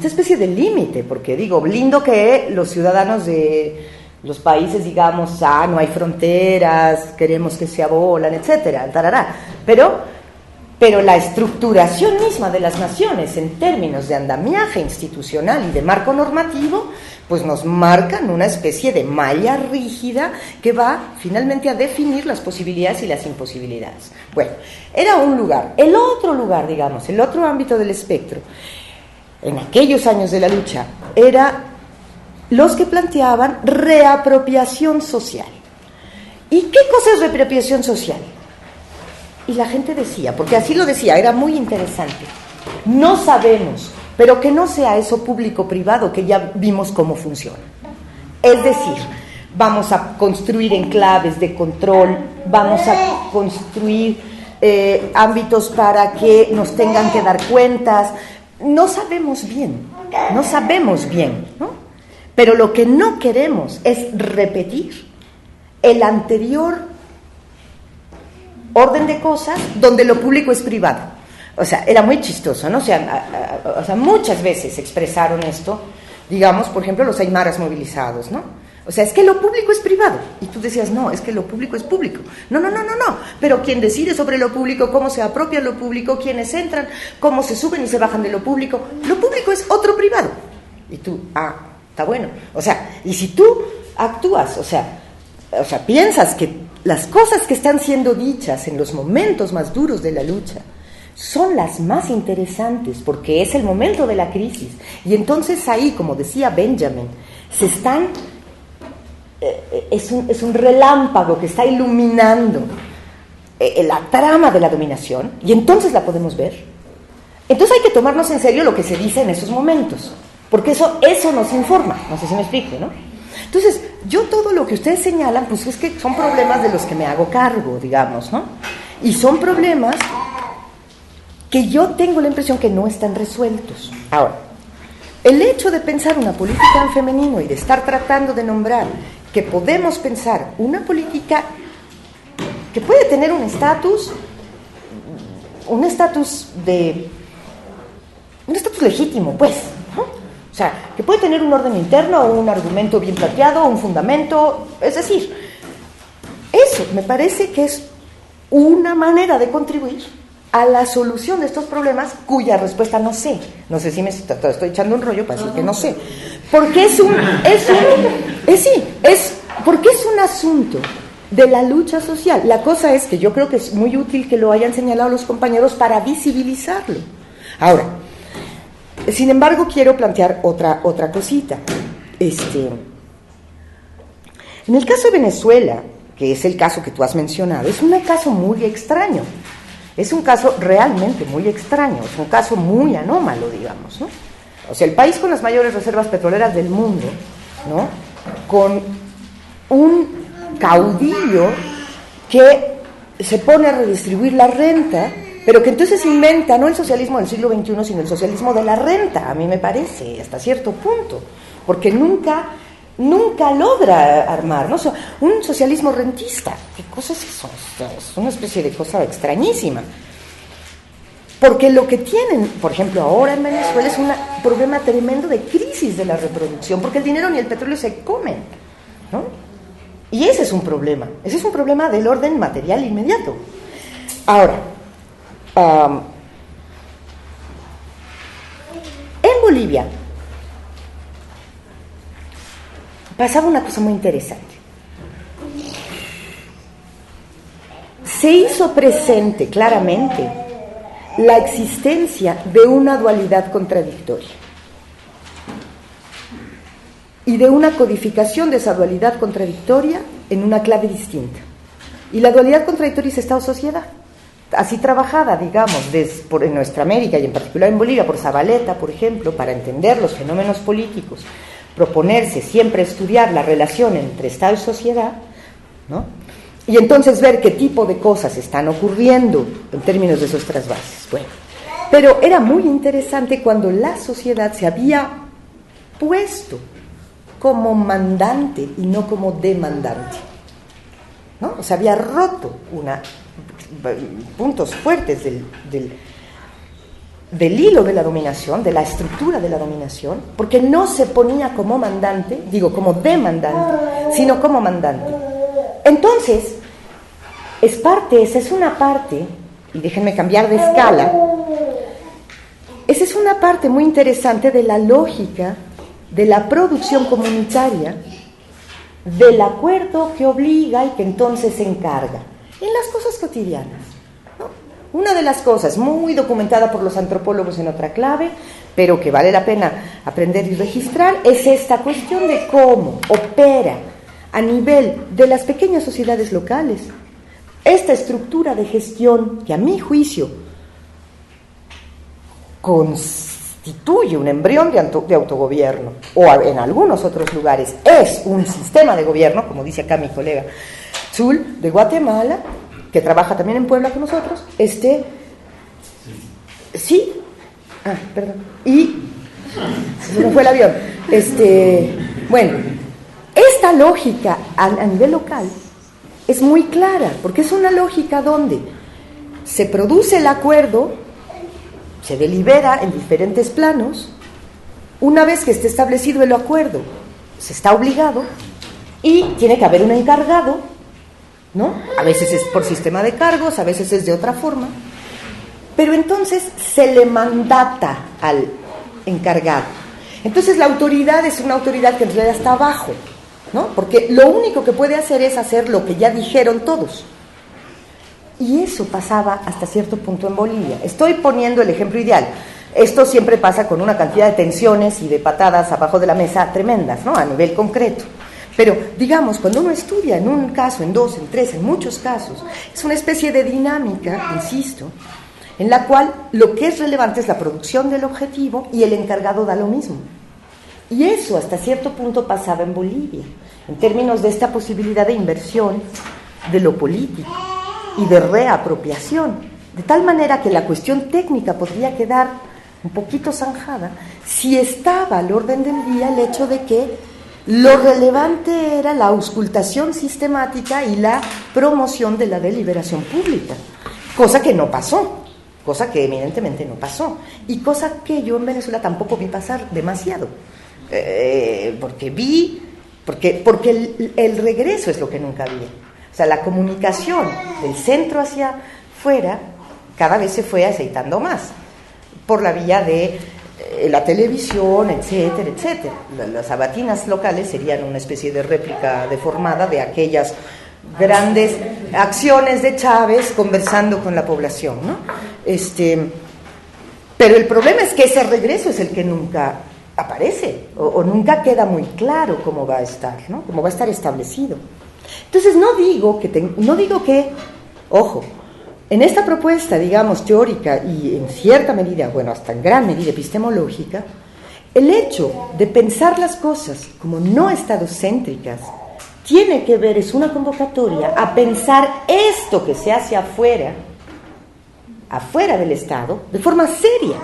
especie de límite, porque digo, lindo que los ciudadanos de los países, digamos, no hay fronteras, queremos que se abolan, etcétera, tarará, pero la estructuración misma de las naciones en términos de andamiaje institucional y de marco normativo, pues nos marcan una especie de malla rígida que va finalmente a definir las posibilidades y las imposibilidades. Bueno, era un lugar. El otro lugar, digamos, el otro ámbito del espectro, en aquellos años de la lucha, era los que planteaban reapropiación social. ¿Y qué cosa es reapropiación social? Y la gente decía, porque así lo decía, era muy interesante, no sabemos, pero que no sea eso público-privado, que ya vimos cómo funciona. Es decir, vamos a construir enclaves de control, vamos a construir ámbitos para que nos tengan que dar cuentas. No sabemos bien, ¿no? Pero lo que no queremos es repetir el anterior orden de cosas donde lo público es privado. O sea, era muy chistoso, ¿no? O sea, muchas veces expresaron esto, digamos, por ejemplo, los aymaras movilizados, ¿no? O sea, es que lo público es privado. Y tú decías, no, es que lo público es público. No. Pero quien decide sobre lo público, cómo se apropia lo público, quiénes entran, cómo se suben y se bajan de lo público es otro privado. Y tú, está bueno. O sea, y si tú actúas, o sea, piensas que las cosas que están siendo dichas en los momentos más duros de la lucha son las más interesantes porque es el momento de la crisis. Y entonces ahí, como decía Benjamin, se están... es un relámpago que está iluminando la trama de la dominación, y entonces la podemos ver. Entonces hay que tomarnos en serio lo que se dice en esos momentos, porque eso nos informa. No sé si me explico, ¿no? Entonces, yo todo lo que ustedes señalan, pues es que son problemas de los que me hago cargo, digamos, ¿no? Y son problemas que yo tengo la impresión que no están resueltos. Ahora, el hecho de pensar una política en femenino y de estar tratando de nombrar que podemos pensar una política que puede tener un estatus legítimo, pues, ¿no? O sea, que puede tener un orden interno, un argumento bien planteado, un fundamento, es decir, eso me parece que es una manera de contribuir a la solución de estos problemas cuya respuesta no sé si me estoy echando un rollo para decir que no sé, porque porque es un asunto de la lucha social. La cosa es que yo creo que es muy útil que lo hayan señalado los compañeros para visibilizarlo. Ahora, sin embargo, quiero plantear otra cosita. En el caso de Venezuela, que es el caso que tú has mencionado, es un caso muy extraño. Es un caso realmente muy extraño, es un caso muy anómalo, digamos, ¿no? O sea, el país con las mayores reservas petroleras del mundo, ¿no? Con un caudillo que se pone a redistribuir la renta, pero que entonces inventa no el socialismo del siglo XXI, sino el socialismo de la renta, a mí me parece, hasta cierto punto, porque nunca logra armar, ¿no? Un socialismo rentista. ¿Qué cosa es eso? Es una especie de cosa extrañísima. Porque lo que tienen, por ejemplo, ahora en Venezuela es un problema tremendo de crisis de la reproducción, porque el dinero ni el petróleo se comen, ¿no? Y ese es un problema del orden material inmediato. Ahora, en Bolivia pasaba una cosa muy interesante. Se hizo presente claramente la existencia de una dualidad contradictoria y de una codificación de esa dualidad contradictoria en una clave distinta. Y la dualidad contradictoria es Estado-sociedad, así trabajada, digamos, en nuestra América y en particular en Bolivia por Zabaleta, por ejemplo, para entender los fenómenos políticos, proponerse siempre estudiar la relación entre Estado y sociedad, ¿no? Y entonces ver qué tipo de cosas están ocurriendo en términos de nuestras bases. Bueno, pero era muy interesante cuando la sociedad se había puesto como mandante y no como demandante, ¿no? O sea, había roto puntos fuertes del hilo de la dominación, de la estructura de la dominación, porque no se ponía como mandante, como demandante, sino como mandante. Entonces, esa es una parte, y déjenme cambiar de escala, esa es una parte muy interesante de la lógica de la producción comunitaria, del acuerdo que obliga y que entonces se encarga en las cosas cotidianas, ¿no? Una de las cosas muy documentada por los antropólogos en otra clave, pero que vale la pena aprender y registrar, es esta cuestión de cómo opera a nivel de las pequeñas sociedades locales esta estructura de gestión que a mi juicio constituye un embrión de autogobierno, o en algunos otros lugares es un sistema de gobierno, como dice acá mi colega Zul de Guatemala, que trabaja también en Puebla con nosotros, sí, perdón, y se me fue el avión, bueno, esta lógica a nivel local es muy clara, porque es una lógica donde se produce el acuerdo, se delibera en diferentes planos, una vez que esté establecido el acuerdo, se está obligado, y tiene que haber un encargado, ¿no? A veces es por sistema de cargos, a veces es de otra forma, pero entonces se le mandata al encargado. Entonces la autoridad es una autoridad que en realidad está abajo, ¿no? Porque lo único que puede hacer es hacer lo que ya dijeron todos. Y eso pasaba hasta cierto punto en Bolivia. Estoy poniendo el ejemplo ideal. Esto siempre pasa con una cantidad de tensiones y de patadas abajo de la mesa tremendas, ¿no? A nivel concreto. Pero, digamos, cuando uno estudia en un caso, en dos, en tres, en muchos casos, es una especie de dinámica, insisto, en la cual lo que es relevante es la producción del objetivo y el encargado da lo mismo. Y eso hasta cierto punto pasaba en Bolivia, en términos de esta posibilidad de inversión de lo político y de reapropiación, de tal manera que la cuestión técnica podría quedar un poquito zanjada si estaba al orden del día el hecho de que lo relevante era la auscultación sistemática y la promoción de la deliberación pública, cosa que no pasó, cosa que evidentemente no pasó, y cosa que yo en Venezuela tampoco vi pasar demasiado, porque el regreso es lo que nunca vi. O sea, la comunicación del centro hacia fuera cada vez se fue aceitando más, por la vía de la televisión, etcétera, etcétera. Las sabatinas locales serían una especie de réplica deformada de aquellas grandes acciones de Chávez conversando con la población, ¿no? Pero el problema es que ese regreso es el que nunca aparece o nunca queda muy claro cómo va a estar, ¿no? Cómo va a estar establecido. Entonces no digo que, ojo, en esta propuesta, digamos, teórica y en cierta medida, bueno, hasta en gran medida epistemológica, el hecho de pensar las cosas como no estadocéntricas tiene que ver, es una convocatoria a pensar esto que se hace afuera del Estado, de forma seria.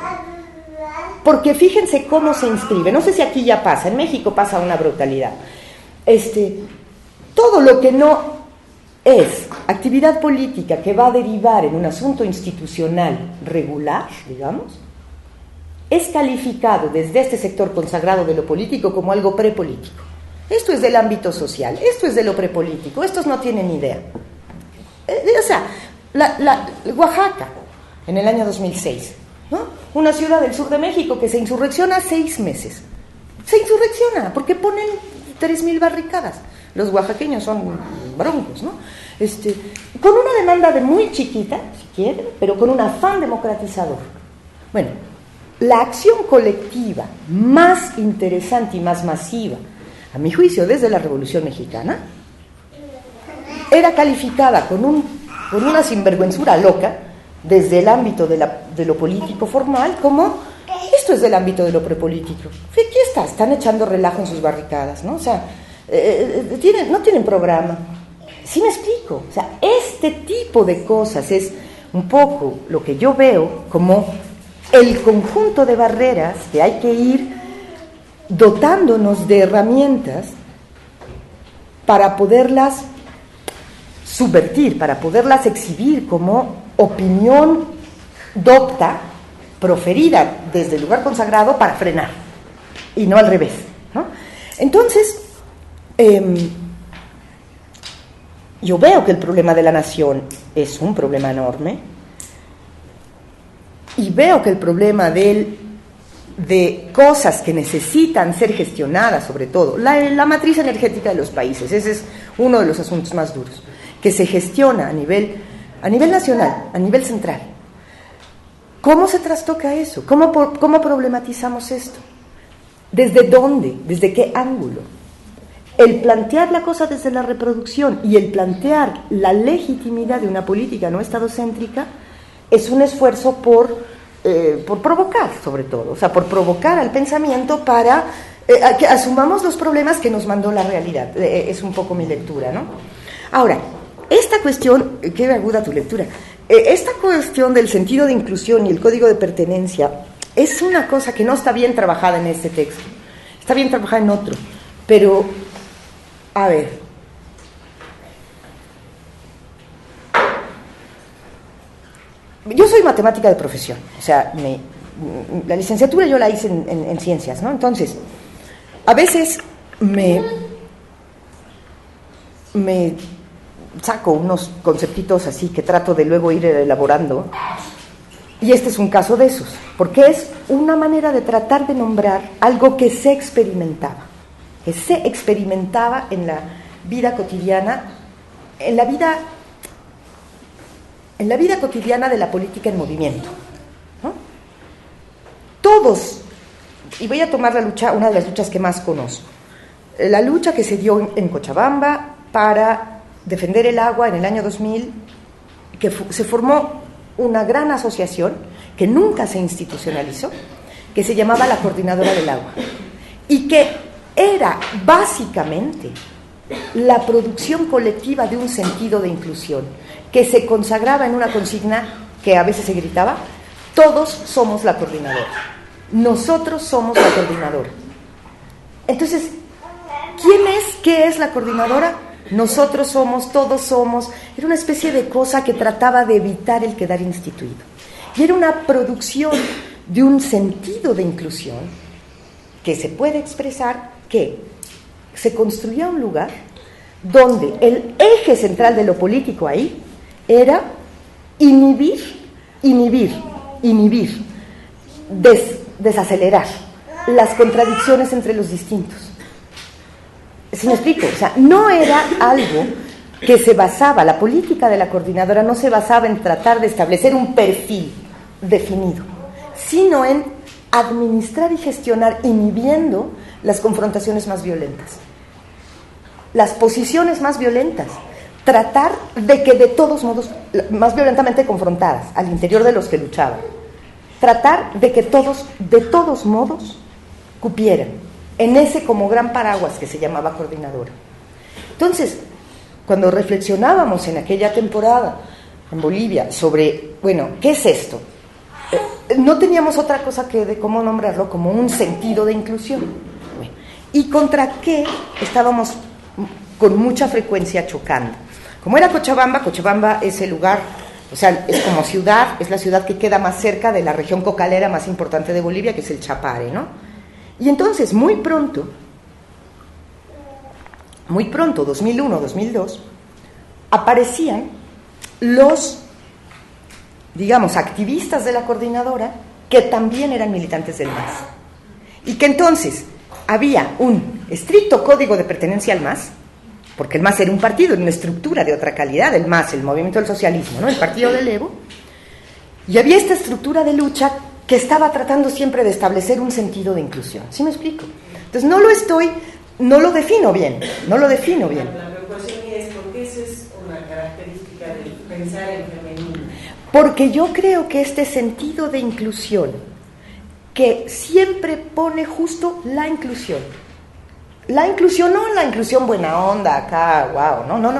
Porque fíjense cómo se inscribe, no sé si aquí ya pasa, en México pasa una brutalidad. Todo lo que no es actividad política que va a derivar en un asunto institucional regular, digamos, es calificado desde este sector consagrado de lo político como algo prepolítico. Esto es del ámbito social, esto es de lo prepolítico, estos no tienen idea. O sea, Oaxaca, en el año 2006, ¿no? Una ciudad del sur de México que se insurrecciona 6 meses. Se insurrecciona porque ponen 3,000 barricadas. Los oaxaqueños son broncos, ¿no? Con una demanda de muy chiquita, si quieren, pero con un afán democratizador. Bueno, la acción colectiva más interesante y más masiva, a mi juicio, desde la Revolución Mexicana, era calificada con una sinvergüenzura loca, desde el ámbito de lo político formal, como esto es del ámbito de lo prepolítico. Aquí están echando relajo en sus barricadas, ¿no? O sea, no tienen programa. ¿Sí me explico? O sea, este tipo de cosas es un poco lo que yo veo como el conjunto de barreras que hay que ir dotándonos de herramientas para poderlas subvertir, para poderlas exhibir como opinión docta, proferida desde el lugar consagrado para frenar, y no al revés, ¿no? Entonces, yo veo que el problema de la nación es un problema enorme, y veo que el problema de cosas que necesitan ser gestionadas, sobre todo la matriz energética de los países, ese es uno de los asuntos más duros, que se gestiona a nivel nacional, a nivel central. ¿Cómo se trastoca eso? ¿Cómo problematizamos esto? ¿Desde dónde? ¿Desde qué ángulo? El plantear la cosa desde la reproducción y el plantear la legitimidad de una política no estadocéntrica es un esfuerzo por provocar, sobre todo, o sea, por provocar al pensamiento para que asumamos los problemas que nos mandó la realidad. Es un poco mi lectura, ¿no? Ahora, esta cuestión, qué aguda tu lectura, esta cuestión del sentido de inclusión y el código de pertenencia es una cosa que no está bien trabajada en este texto, está bien trabajada en otro, pero, a ver, yo soy matemática de profesión, o sea, la licenciatura yo la hice en ciencias, ¿no? Entonces, a veces me saco unos conceptitos así que trato de luego ir elaborando, y este es un caso de esos, porque es una manera de tratar de nombrar algo que se experimentaba en la vida cotidiana, en la vida en la vida cotidiana de la política en movimiento, ¿no? Todos, y voy a tomar la lucha, una de las luchas que más conozco, la lucha que se dio en Cochabamba para defender el agua en el año 2000, que se formó una gran asociación que nunca se institucionalizó, que se llamaba la Coordinadora del Agua, y que era básicamente la producción colectiva de un sentido de inclusión, que se consagraba en una consigna que a veces se gritaba: todos somos la coordinadora, nosotros somos la coordinadora. Entonces, ¿quién es? ¿Qué es la coordinadora? Nosotros somos, todos somos. Era una especie de cosa que trataba de evitar el quedar instituido. Y era una producción de un sentido de inclusión que se puede expresar, que se construía un lugar donde el eje central de lo político ahí era desacelerar las contradicciones entre los distintos. ¿Sí me explico? O sea, no era algo que se basaba, la política de la coordinadora no se basaba en tratar de establecer un perfil definido, sino en administrar y gestionar inhibiendo las confrontaciones más violentas, las posiciones más violentas, tratar de que de todos modos, más violentamente confrontadas al interior de los que luchaban, tratar de que todos, de todos modos, cupieran en ese como gran paraguas que se llamaba coordinadora. Entonces, cuando reflexionábamos en aquella temporada en Bolivia sobre, bueno, ¿qué es esto? No teníamos otra cosa que de cómo nombrarlo como un sentido de inclusión. Bueno, ¿y contra qué estábamos con mucha frecuencia chocando? Como era Cochabamba, Cochabamba es el lugar, o sea, es como ciudad, es la ciudad que queda más cerca de la región cocalera más importante de Bolivia, que es el Chapare, ¿no? Y entonces, muy pronto, 2001, 2002, aparecían los, digamos, activistas de la coordinadora que también eran militantes del MAS. Y que entonces había un estricto código de pertenencia al MAS, porque el MAS era un partido, era una estructura de otra calidad, el MAS, el Movimiento del Socialismo, ¿no? El partido del Evo, y había esta estructura de lucha que estaba tratando siempre de establecer un sentido de inclusión. ¿Sí me explico? Entonces no lo defino bien. La preocupación es porque esa es una característica de pensar en femenino. Porque yo creo que este sentido de inclusión, que siempre pone justo la inclusión no la inclusión buena onda, acá, wow, no.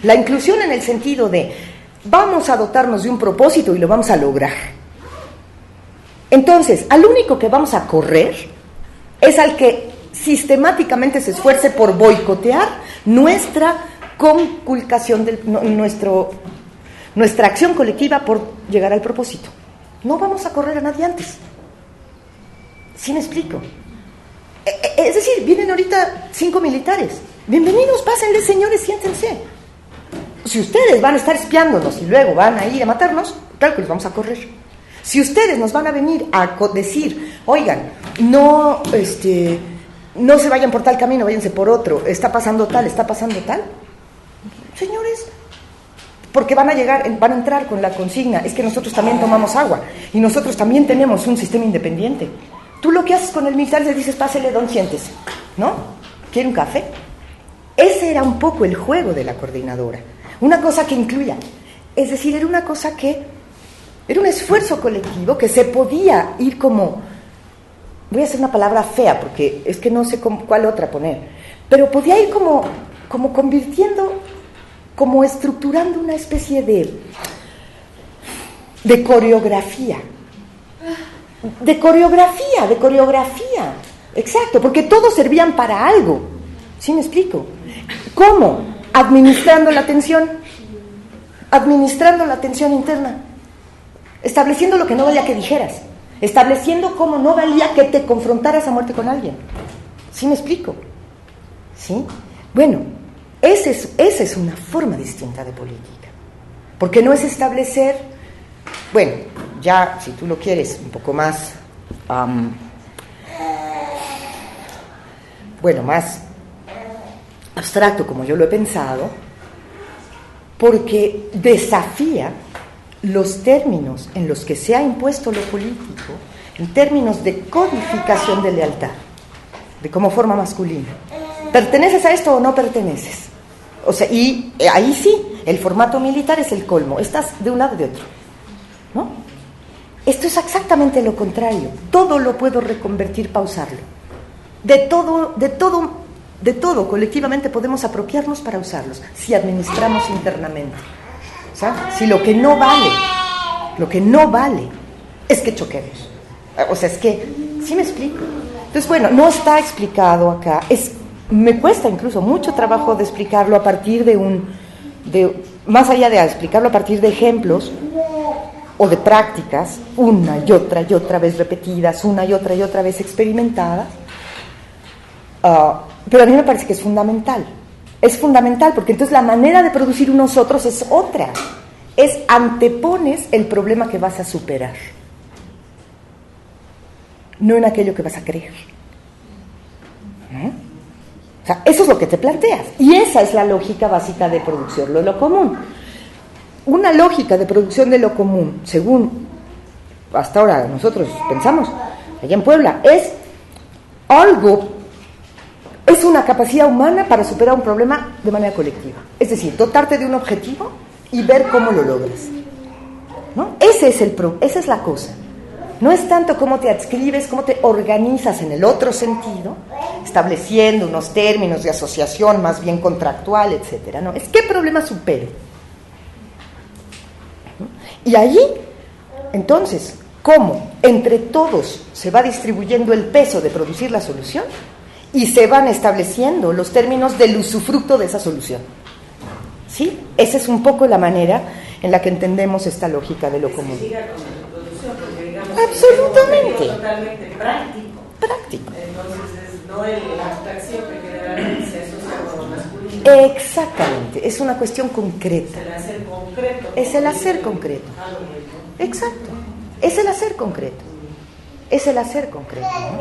La inclusión en el sentido de vamos a dotarnos de un propósito y lo vamos a lograr. Entonces, al único que vamos a correr es al que sistemáticamente se esfuerce por boicotear nuestra conculcación, nuestra acción colectiva por llegar al propósito. No vamos a correr a nadie antes. ¿Sí me explico? Es decir, vienen ahorita 5 militares. Bienvenidos, pásenle, señores, siéntense. Si ustedes van a estar espiándonos y luego van a ir a matarnos, claro que les vamos a correr. Si ustedes nos van a venir a decir, oigan, no se vayan por tal camino, váyanse por otro, está pasando tal, señores, porque van a entrar con la consigna, es que nosotros también tomamos agua y nosotros también tenemos un sistema independiente. Tú lo que haces con el militar, le dices, pásele, don, siéntese, ¿no? ¿Quiere un café? Ese era un poco el juego de la coordinadora, una cosa que incluía, es decir, era una cosa que era un esfuerzo colectivo que se podía ir como, voy a hacer una palabra fea porque es que no sé cuál otra poner, pero podía ir como convirtiendo, como estructurando una especie de coreografía. De coreografía, exacto, porque todos servían para algo. ¿Sí me explico? ¿Cómo? Administrando la tensión interna, estableciendo lo que no valía que dijeras, estableciendo cómo no valía que te confrontaras a muerte con alguien. ¿Sí me explico? ¿Sí? Bueno, esa es una forma distinta de política, porque no es establecer, bueno, ya si tú lo quieres un poco más, más abstracto como yo lo he pensado, porque desafía los términos en los que se ha impuesto lo político, en términos de codificación de lealtad, de como forma masculina. ¿Perteneces a esto o no perteneces? O sea, y ahí sí, el formato militar es el colmo. Estás de un lado o de otro, ¿no? Esto es exactamente lo contrario. Todo lo puedo reconvertir para usarlo. De todo, colectivamente podemos apropiarnos para usarlos, si administramos internamente. ¿Sabes? Si lo que no vale, es que choquemos. O sea, es que, ¿sí me explico? Entonces, bueno, no está explicado acá. Me cuesta incluso mucho trabajo de explicarlo a partir más allá de explicarlo a partir de ejemplos o de prácticas, una y otra vez repetidas, una y otra vez experimentadas. Pero a mí me parece que es fundamental. Es fundamental porque entonces la manera de producir unos otros es otra. Antepones el problema que vas a superar, no en aquello que vas a creer. ¿No? O sea, eso es lo que te planteas. Y esa es la lógica básica de producción de lo común. Una lógica de producción de lo común, según hasta ahora nosotros pensamos, allá en Puebla, es una capacidad humana para superar un problema de manera colectiva. Es decir, dotarte de un objetivo y ver cómo lo logras, ¿no? Esa es la cosa. No es tanto cómo te adscribes, cómo te organizas en el otro sentido, estableciendo unos términos de asociación más bien contractual, etcétera. No, es qué problema supere. Y allí, entonces, cómo entre todos se va distribuyendo el peso de producir la solución y se van estableciendo los términos del usufructo de esa solución. ¿Sí? Esa es un poco la manera en la que entendemos esta lógica de lo común. Absolutamente. Totalmente práctico. Práctico. Entonces, no la abstracción que generalmente se asocia con lo masculino. Exactamente. Es una cuestión concreta. Es el hacer concreto. Es el hacer concreto. Exacto. Es el hacer concreto. Es el hacer concreto, ¿no?